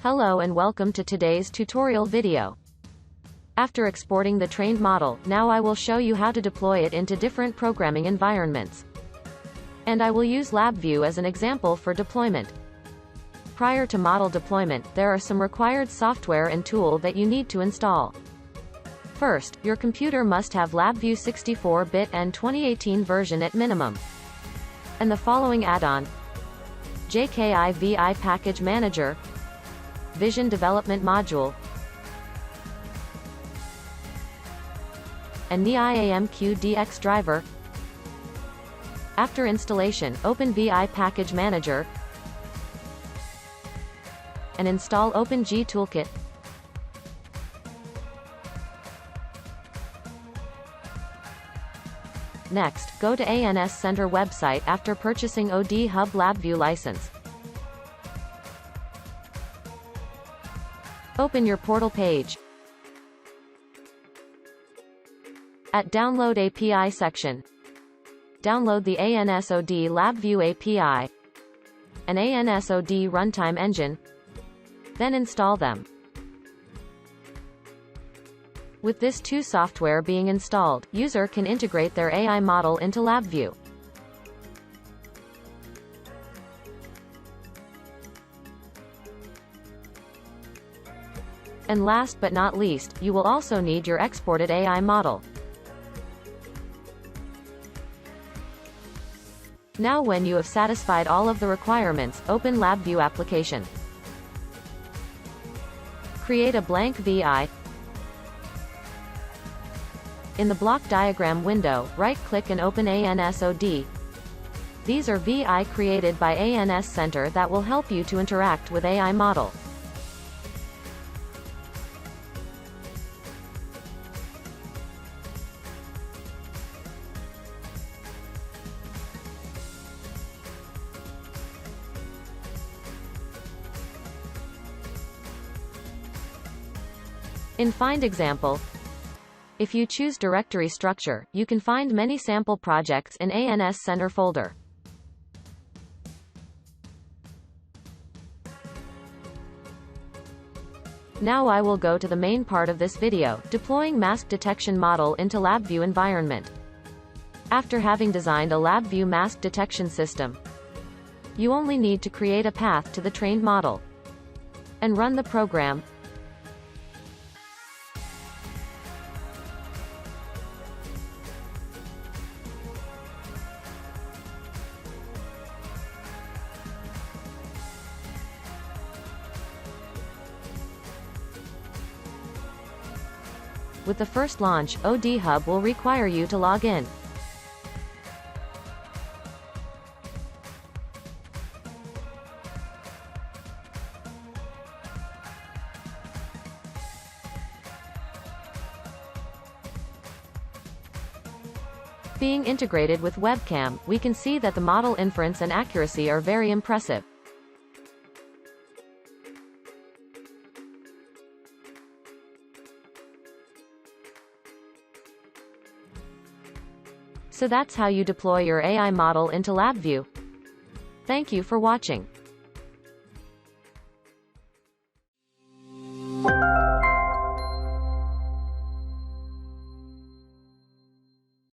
Hello and welcome to today's tutorial video. After exporting the trained model, now I will show you how to deploy it into different programming environments. And I will use LabVIEW as an example for deployment. Prior to model deployment, there are some required software and tool that you need to install. First, your computer must have LabVIEW 64-bit and 2018 version at minimum. And the following add-on: JKI Package Manager, Vision Development Module, and NIAMQ DX Driver. After installation, open VI Package Manager and install openG toolkit. Next, go to ANS Center website after purchasing OD Hub LabVIEW license. Open your portal page. At Download API section, download the ANSOD LabVIEW API and ANSOD Runtime Engine, then install them. With this two software being installed, user can integrate their AI model into LabVIEW. And last but not least, you will also need your exported AI model. Now when you have satisfied all of the requirements, open LabVIEW application. Create a blank VI. In the block diagram window, right-click and open ANSOD. These are VI created by ANS Center that will help you to interact with AI model. In Find Example, if you choose Directory Structure, you can find many sample projects in ANS Center folder. Now I will go to the main part of this video, deploying mask detection model into LabVIEW environment. After having designed a LabVIEW mask detection system, you only need to create a path to the trained model and run the program. With the first launch, OD Hub will require you to log in. Being integrated with webcam, we can see that the model inference and accuracy are very impressive. So that's how you deploy your AI model into LabVIEW. Thank you for watching.